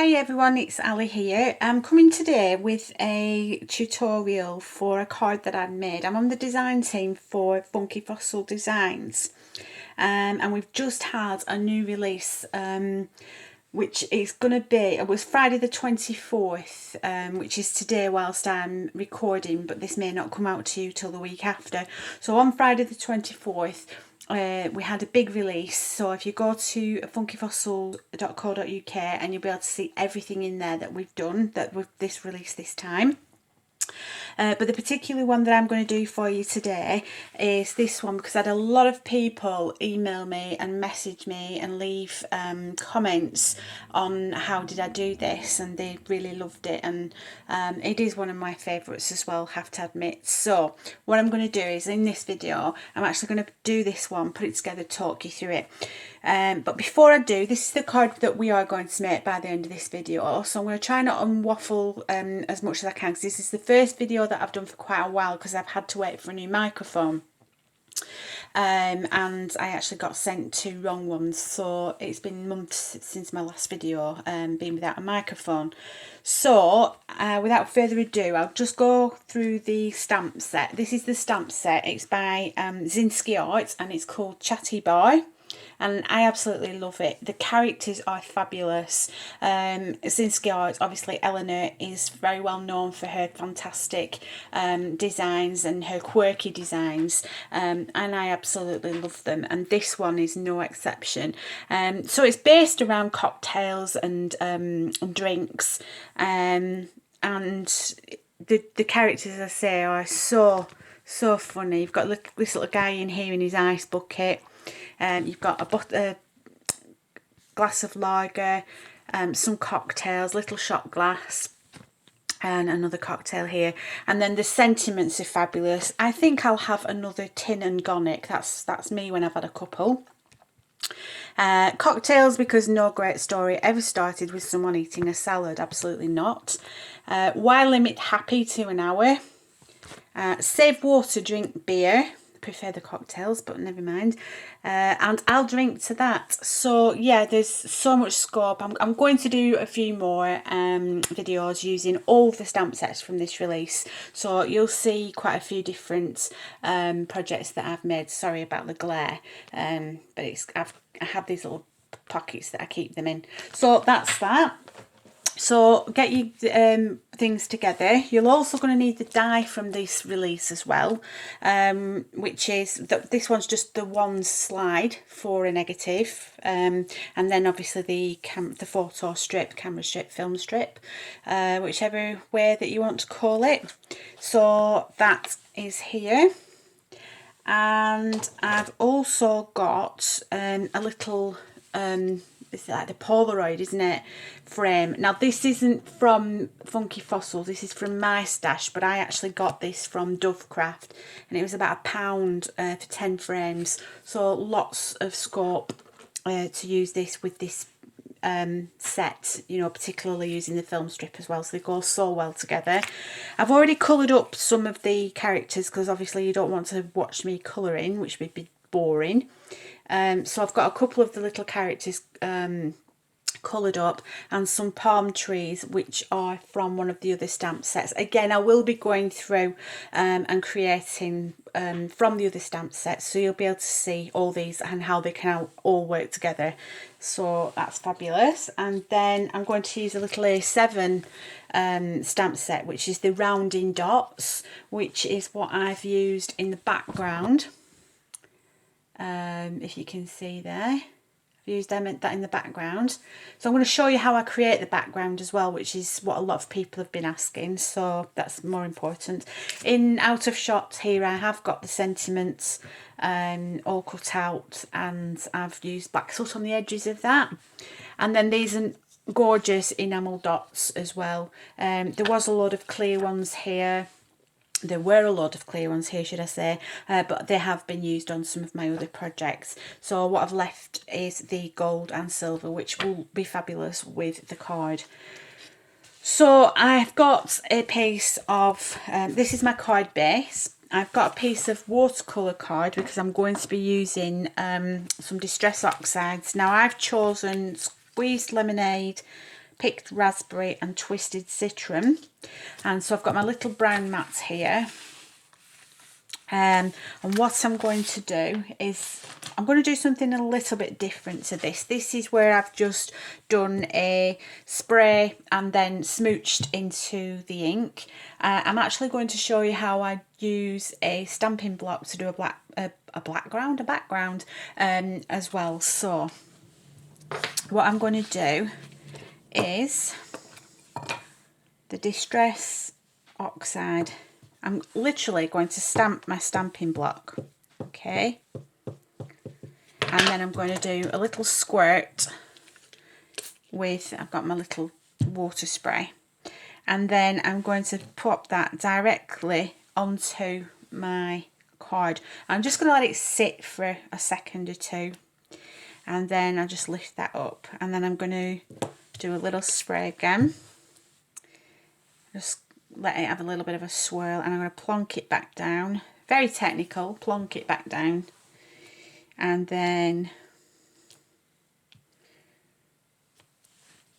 Hi everyone, it's Ali here. I'm coming today with a tutorial for a card that I've made. I'm on the design team for Funky Fossil Designs, and we've just had a new release, which is going to be, it was Friday the 24th, which is today whilst I'm recording, but this may not come out to you till the week after. So on Friday the 24th, we had a big release. So if you go to funkyfossil.co.uk and you'll be able to see everything in there that we've done, that with this release this time. But the particular one that I'm going to do for you today is this one, because I had a lot of people email me and message me and leave comments on how did I do this, and they really loved it, and it is one of my favourites as well, have to admit. So what I'm going to do is, in this video, I'm actually going to do this one, put it together, talk you through it. But before I do, this is the card that we are going to make by the end of this video, so I'm going to try not to waffle as much as I can, because this is the first video that I've done for quite a while, because I've had to wait for a new microphone, and I actually got sent two wrong ones, so it's been months since my last video being without a microphone. So without further ado, I'll just go through the stamp set. This is the stamp set. It's by Zinsky Art, and it's called Chatty Boy, and I absolutely love it. The characters are fabulous. Zinsky Art, obviously Eleanor is very well known for her fantastic designs and her quirky designs, and I absolutely love them, and this one is no exception. So it's based around cocktails and drinks, and the characters, as I say, are so funny. You've got this little guy in here in his ice bucket. You've got a glass of lager, some cocktails, little shot glass, and another cocktail here. And then the sentiments are fabulous. I think I'll have another tin and gonic. That's me when I've had a couple. Cocktails, because no great story ever started with someone eating a salad. Absolutely not. While limit happy to an hour. Save water, drink beer. Prefer the cocktails, but never mind. And I'll drink to that. So yeah, there's so much scope. I'm going to do a few more videos using all the stamp sets from this release, so you'll see quite a few different projects that I've made. Sorry about the glare, but I have these little pockets that I keep them in. So that's that. So get your things together. You're also going to need the die from this release as well, which is this one's just the one slide for a negative, and then obviously the photo strip, camera strip, film strip, whichever way that you want to call it. So that is here, and I've also got a little it's like the Polaroid, isn't it, frame. Now this isn't from Funky Fossil, this is from my stash, but I actually got this from Dovecraft, and it was about £1 for 10 frames, so lots of scope to use this with this set, you know, particularly using the film strip as well, so they go so well together. I've already coloured up some of the characters, because obviously you don't want to watch me colouring, which would be boring. So I've got a couple of the little characters coloured up, and some palm trees which are from one of the other stamp sets. Again, I will be going through and creating from the other stamp sets, so you'll be able to see all these and how they can all work together. So that's fabulous. And then I'm going to use a little A7 stamp set, which is the rounding dots, which is what I've used in the background. If you can see there, I've used that in the background. So I'm going to show you how I create the background as well, which is what a lot of people have been asking, so that's more important. In out of shot here, I have got the sentiments all cut out, and I've used black soot on the edges of that. And then these are gorgeous enamel dots as well. There was a lot of clear ones here. There were a lot of clear ones here, should I say, but they have been used on some of my other projects. So what I've left is the gold and silver, which will be fabulous with the card. So I've got a piece of, this is my card base. I've got a piece of watercolour card, because I'm going to be using some Distress Oxides. Now I've chosen squeezed lemonade, picked raspberry and twisted citron. And so I've got my little brown mats here. And what I'm going to do is I'm going to do something a little bit different to this. This is where I've just done a spray and then smooched into the ink. I'm actually going to show you how I use a stamping block to do a background as well. So what I'm going to do is the Distress Oxide. I'm literally going to stamp my stamping block, okay? And then I'm going to do a little squirt with, I've got my little water spray. And then I'm going to pop that directly onto my card. I'm just going to let it sit for a second or two. And then I'll just lift that up. And then I'm going to do a little spray again. Just let it have a little bit of a swirl, and I'm going to plonk it back down. Very technical, plonk it back down. And then,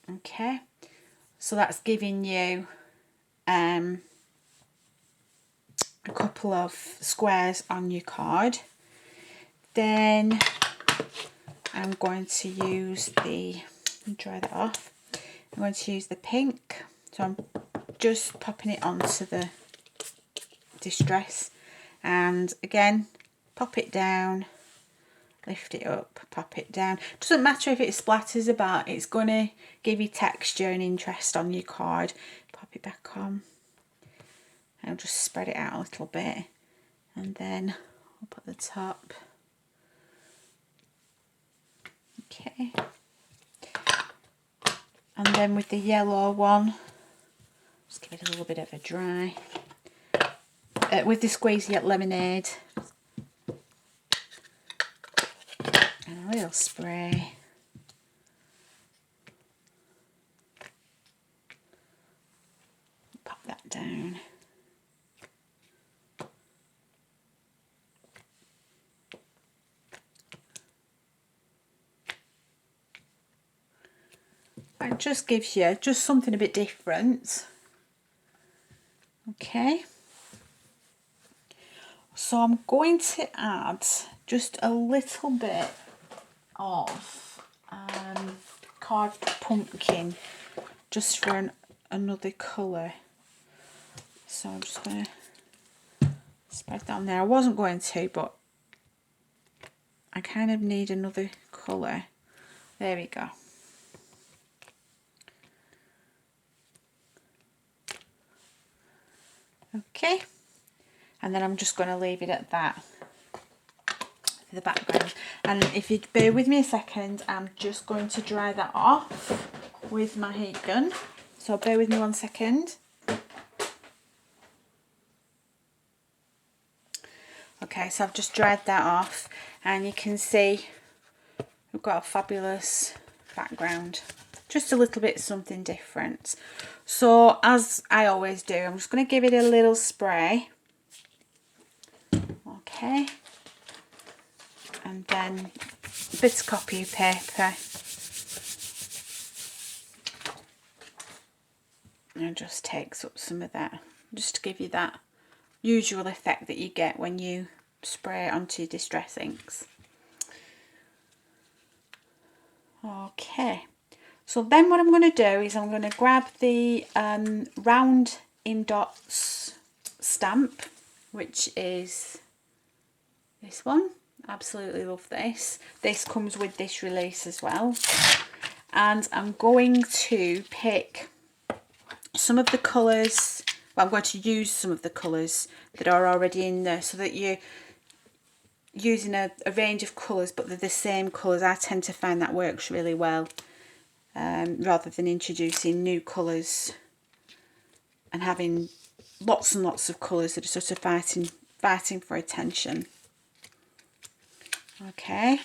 okay, so that's giving you a couple of squares on your card. Then I'm going to use dry that off. I'm going to use the pink. So I'm just popping it onto the Distress, and again pop it down, lift it up, pop it down. Doesn't matter if it splatters about, it's going to give you texture and interest on your card. Pop it back on, I'll just spread it out a little bit, and then up at the top. Okay, and then with the yellow one, just give it a little bit of a dry. With the Squeezy at Lemonade. And a little spray. Pop that down. It just gives you just something a bit different. Okay, so I'm going to add just a little bit of carved pumpkin just for another colour. So I'm just going to spread that on there. I wasn't going to, but I kind of need another colour. There we go. Okay, and then I'm just going to leave it at that for the background. And if you bear with me a second, I'm just going to dry that off with my heat gun. So bear with me 1 second. Okay, so I've just dried that off, and you can see we've got a fabulous background. Just a little bit something different. So as I always do, I'm just going to give it a little spray. Okay. And then a bit of copy paper. And just takes up some of that, just to give you that usual effect that you get when you spray it onto your distress inks. Okay. So then what I'm going to do is I'm going to grab the round in dots stamp, which is this one. Absolutely love this. This comes with this release as well. And I'm going to pick some of the colours, well, I'm going to use some of the colours that are already in there, so that you're using a range of colours, but they're the same colours. I tend to find that works really well. Rather than introducing new colours and having lots and lots of colours that are sort of fighting for attention. Okay,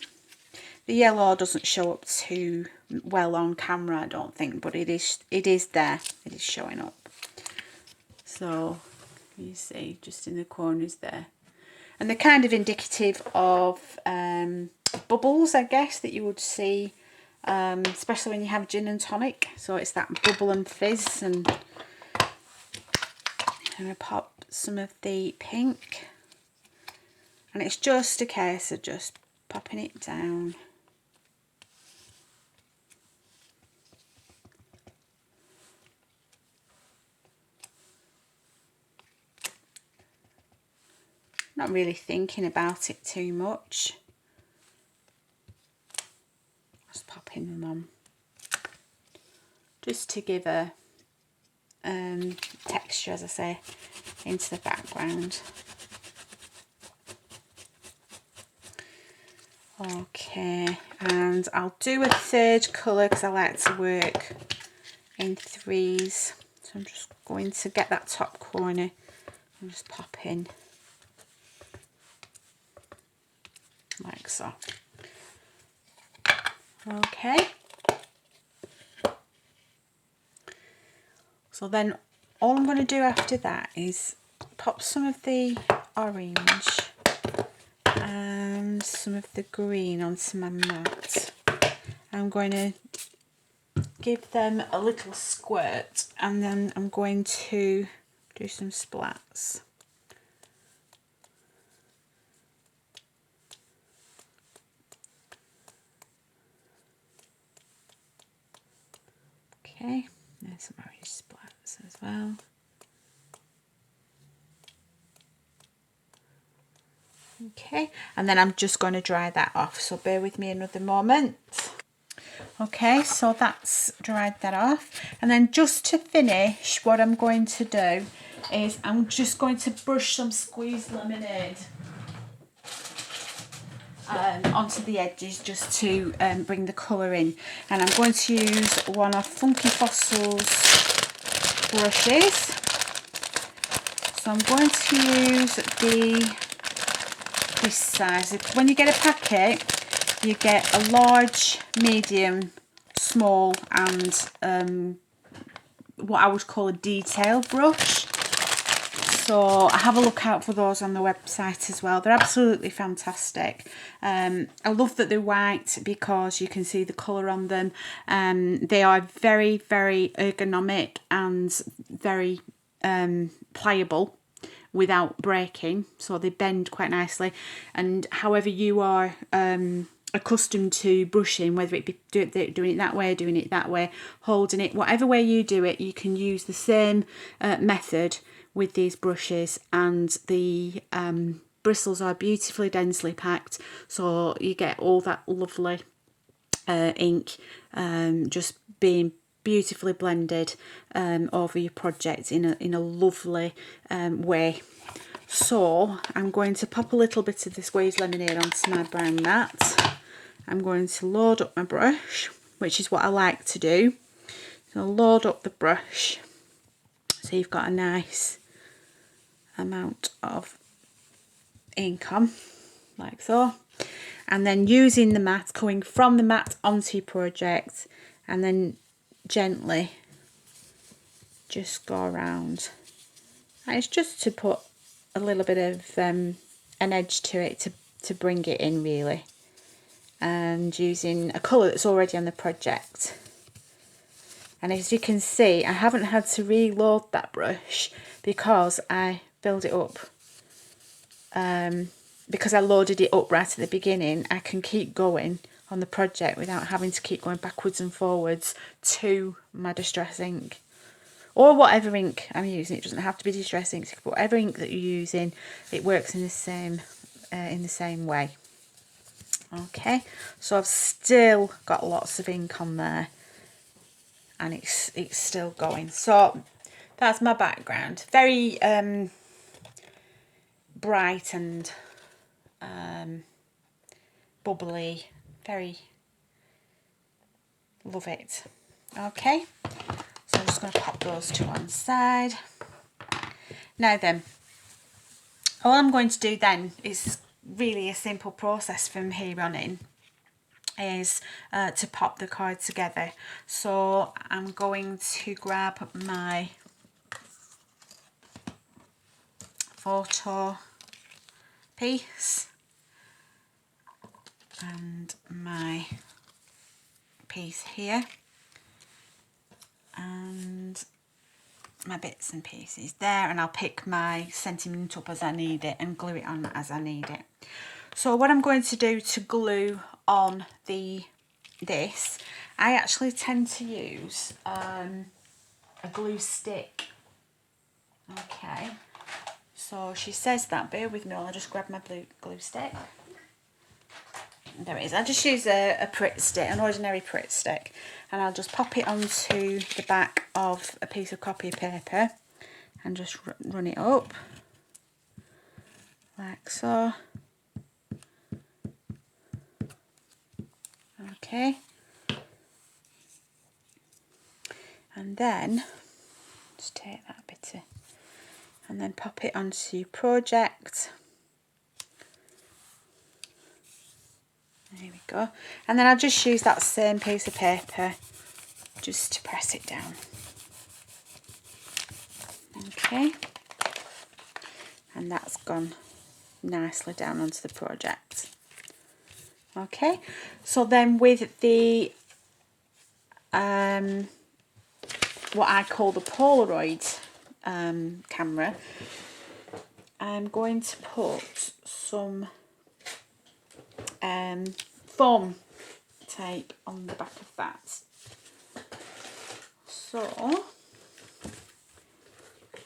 the yellow doesn't show up too well on camera, I don't think, but it is there, it is showing up. So you see just in the corners there, and they're kind of indicative of bubbles, I guess, that you would see especially when you have gin and tonic. So it's that bubble and fizz. And I'm going to pop some of the pink. And it's just a case of just popping it down. Not really thinking about it too much. Just popping them on. Just to give a texture, as I say, into the background. Okay, and I'll do a third colour because I like to work in threes. So I'm just going to get that top corner and just pop in like so. Okay. So then all I'm going to do after that is pop some of the orange and some of the green onto my mat. I'm going to give them a little squirt and then I'm going to do some splats. Okay, there's some orange splats as well. Okay, and then I'm just going to dry that off, so bear with me another moment. Okay, so that's dried that off, and then just to finish, what I'm going to do is I'm just going to brush some squeezed lemonade onto the edges just to bring the colour in, and I'm going to use one of Funky Fossil's brushes. So I'm going to use this size. When you get a packet, you get a large, medium, small, and what I would call a detail brush. So I have a look out for those on the website as well. They're absolutely fantastic. I love that they're white because you can see the colour on them. They are very, very ergonomic and very pliable without breaking, so they bend quite nicely. And however you are accustomed to brushing, whether it be doing it that way, doing it that way, holding it, whatever way you do it, you can use the same method with these brushes, and the bristles are beautifully densely packed, so you get all that lovely ink just being beautifully blended over your project in a lovely way. So I'm going to pop a little bit of the squeezed lemonade onto my brown mat. I'm going to load up my brush, which is what I like to do. So load up the brush so you've got a nice amount of ink on, like so. And then using the mat, going from the mat onto your project, and then gently just go around. And it's just to put a little bit of an edge to it, to bring it in really, and using a colour that's already on the project. And as you can see, I haven't had to reload that brush because I filled it up. Because I loaded it up right at the beginning, I can keep going on the project without having to keep going backwards and forwards to my distress ink, or whatever ink I'm using. It doesn't have to be distress ink. Whatever ink that you're using, it works in the same way. Okay, so I've still got lots of ink on there, and it's still going. So that's my background. Very bright and bubbly, very love it. Okay, so I'm just going to pop those to one side. Now then, all I'm going to do then is really a simple process from here on in, is to pop the card together. So I'm going to grab my photo piece and my piece here, and my bits and pieces there, and I'll pick my sentiment up as I need it and glue it on as I need it. So what I'm going to do to glue on this, I actually tend to use a glue stick. Okay, so she says that, bear with me, I'll just grab my glue stick. There it is. I just use a Pritt stick, an ordinary Pritt stick, and I'll just pop it onto the back of a piece of copy paper and just run it up like so. Okay, and then just take that bit and then pop it onto project. There we go. And then I'll just use that same piece of paper just to press it down. Okay. And that's gone nicely down onto the project. Okay. So then with the what I call the Polaroid camera, I'm going to put some foam tape on the back of that. So,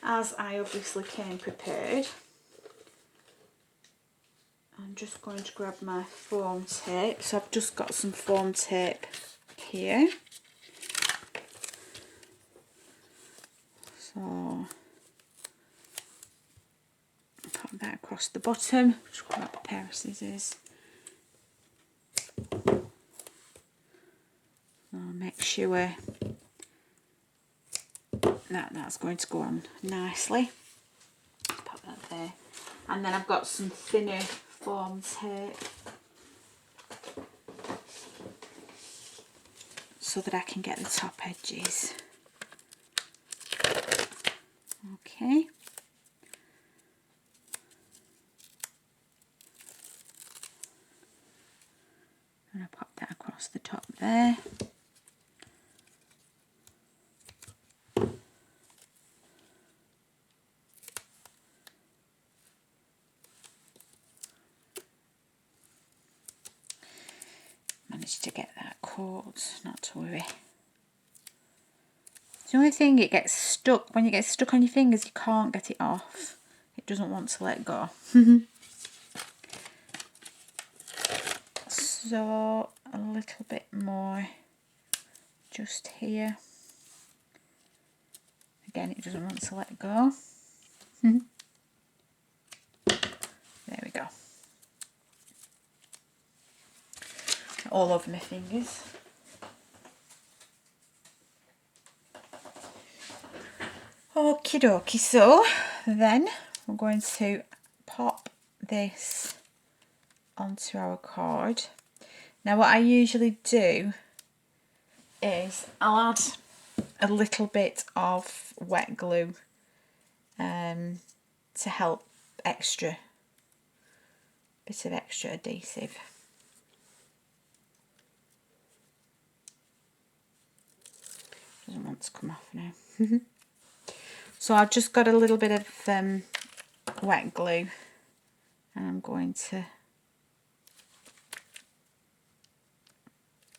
as I obviously came prepared, I'm just going to grab my foam tape. So I've just got some foam tape here. So put that across the bottom. Just grab a pair of scissors. I'll make sure that that's going to go on nicely. Pop that there. And then I've got some thinner foam tape so that I can get the top edges. Okay. And I'll pop that across the top there. Managed to get that caught, not to worry. The only thing, it gets stuck. When you get stuck on your fingers, you can't get it off. It doesn't want to let go. So a little bit more just here. Again, it doesn't want to let go. There we go. All over my fingers. Okie dokie, so then we're going to pop this onto our card. Now what I usually do is I'll add a little bit of wet glue to help bit of extra adhesive. Doesn't want to come off now. So I've just got a little bit of wet glue, and I'm going to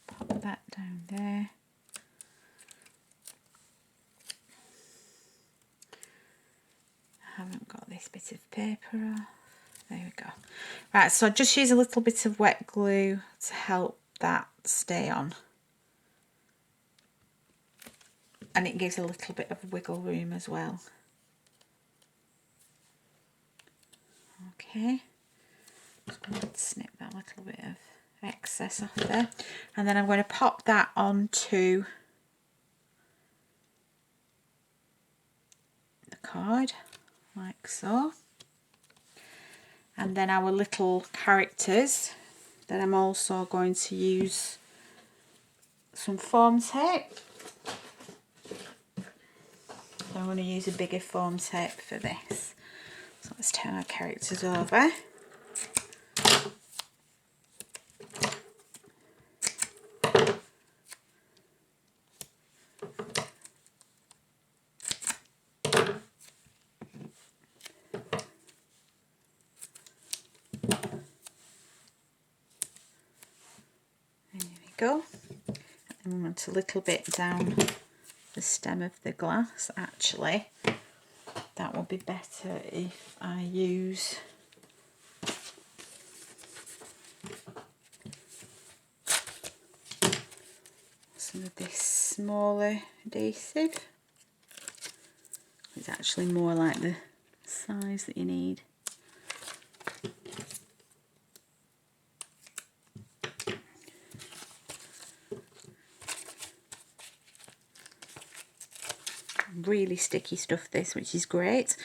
pop that down there. I haven't got this bit of paper off. There we go. Right, so just use a little bit of wet glue to help that stay on. And it gives a little bit of wiggle room as well. Okay, just going to snip that little bit of excess off there, and then I'm going to pop that onto the card like so. And then our little characters, that I'm also going to use some foam tape. I'm going to use a bigger foam tape for this. So let's turn our characters over. go. And we want a little bit down the stem of the glass. Actually, that will be better if I use some of this smaller adhesive. It's actually more like the size that you need. Really sticky stuff this, which is great.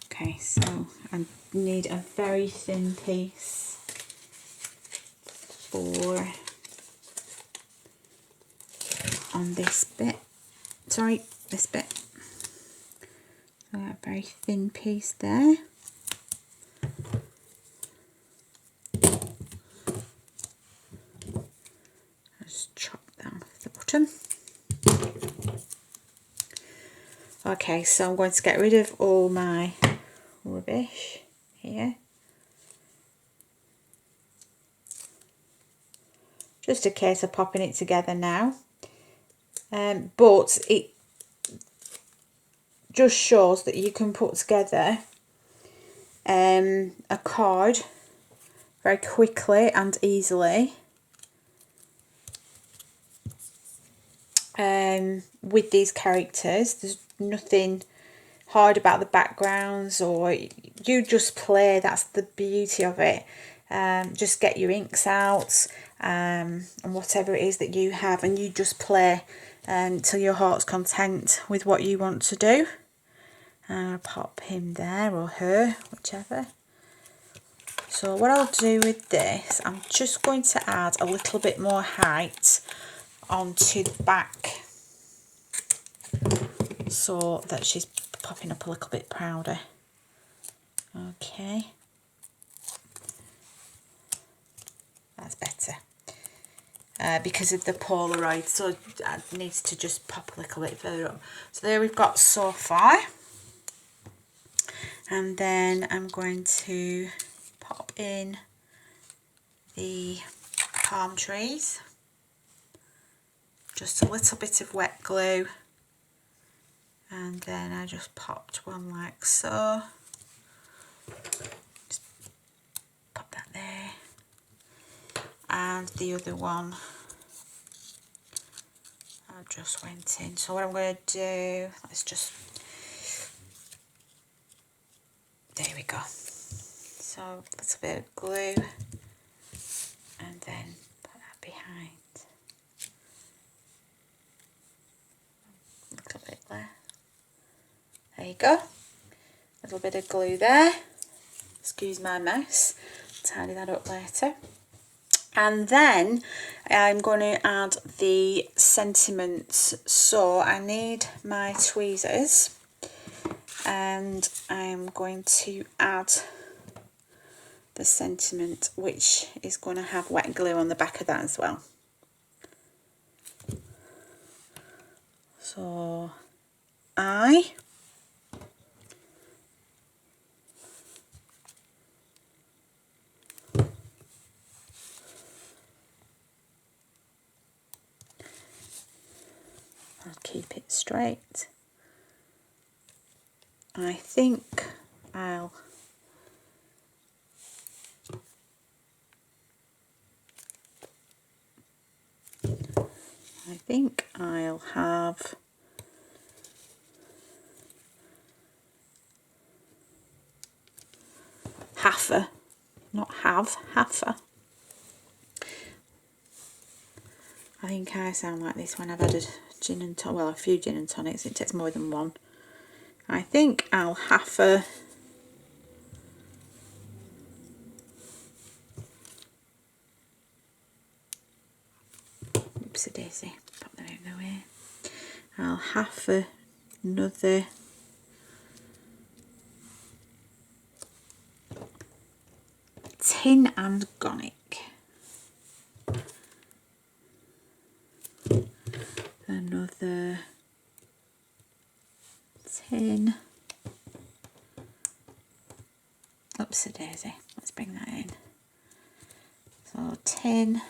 Okay, so I need a very thin piece for on this bit. Sorry, this bit. So a very thin piece there. Just chop that off the bottom. Okay, so I'm going to get rid of all my rubbish here. Just a case of popping it together now. But it just shows that you can put together a card very quickly and easily with these characters. There's nothing hard about the backgrounds, or you just play. That's the beauty of it. Just get your inks out and whatever it is that you have, and you just play until your heart's content with what you want to do. And I'll pop him there, or her, whichever. So what I'll do with this, I'm just going to add a little bit more height onto the back so that she's popping up a little bit prouder. Okay, that's better. Because of the Polaroid, so it needs to just pop a little bit further up. So there we've got so far. And then I'm going to pop in the palm trees. Just a little bit of wet glue. And then I just popped one like so. Just pop that there. And the other one I just went in. So what I'm going to do, let's just, there we go. So a little bit of glue and then put that behind. A little bit there. There you go. A little bit of glue there. Excuse my mess. Tidy that up later. And then I'm going to add the sentiments. So I need my tweezers and I'm going to add the sentiment, which is going to have wet glue on the back of that as well. So I'll keep it straight. I think I'll have half-a, not have, half-a. I think I sound like this when I've had a gin and tonic, well, a few gin and tonics. It takes more than one. I think I'll half-a oopsie daisy, pop that out of the way. I'll half another tin and gonic. Another tin. Oopsie daisy. let's bring that in. So tin.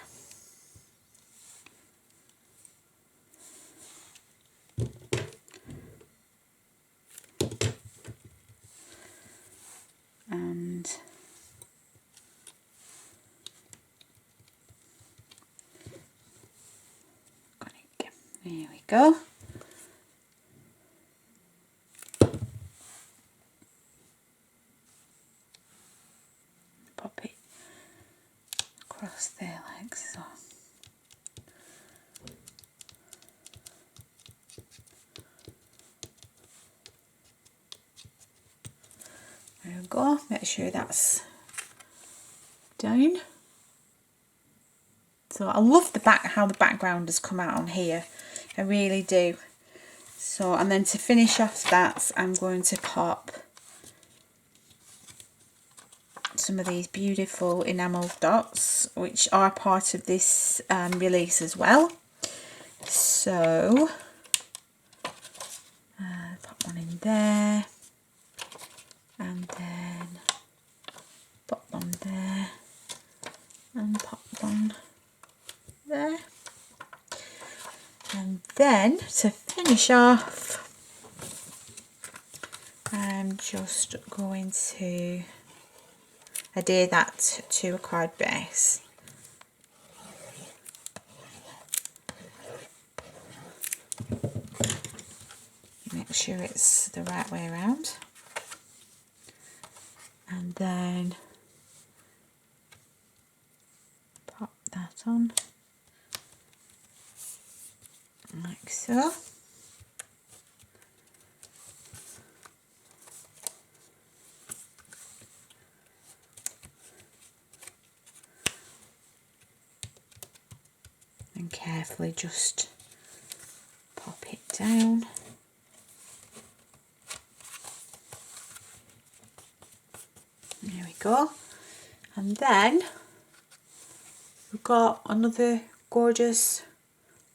And there we go. Pop it across there like so. There we go. Make sure that's down. So I love how the background has come out on here. I really do. So, and then to finish off that, I'm going to pop some of these beautiful enamel dots, which are part of this release as well. So, pop one in there, and then pop one there, and pop one there. And then to finish off, I'm just going to adhere that to a card base. Make sure it's the right way around. And then pop that on. Like so. And carefully just pop it down. There we go. And then we've got another gorgeous,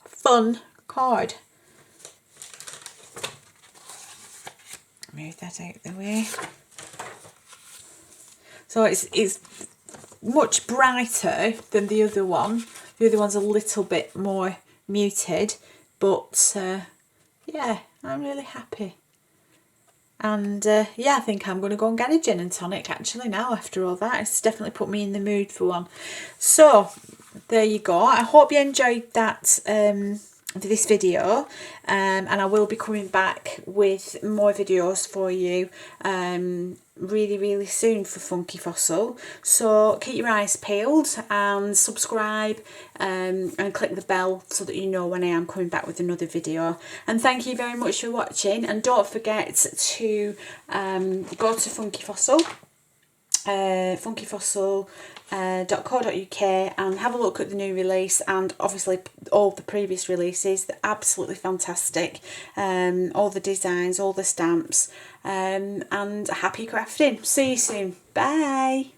fun card. Move that out of the way. So it's much brighter than the other one. The other one's a little bit more muted, but yeah, I'm really happy. And yeah, I think I'm going to go and get a gin and tonic actually now after all that. It's definitely put me in the mood for one. So there you go. I hope you enjoyed that this video, and I will be coming back with more videos for you really soon for Funky Fossil. So keep your eyes peeled and subscribe and click the bell so that you know when I am coming back with another video. And thank you very much for watching, and don't forget to go to Funky Fossil, funkyfossil.co.uk, and have a look at the new release, and obviously all the previous releases. They're absolutely fantastic. All the designs, all the stamps, and happy crafting. See you soon. Bye.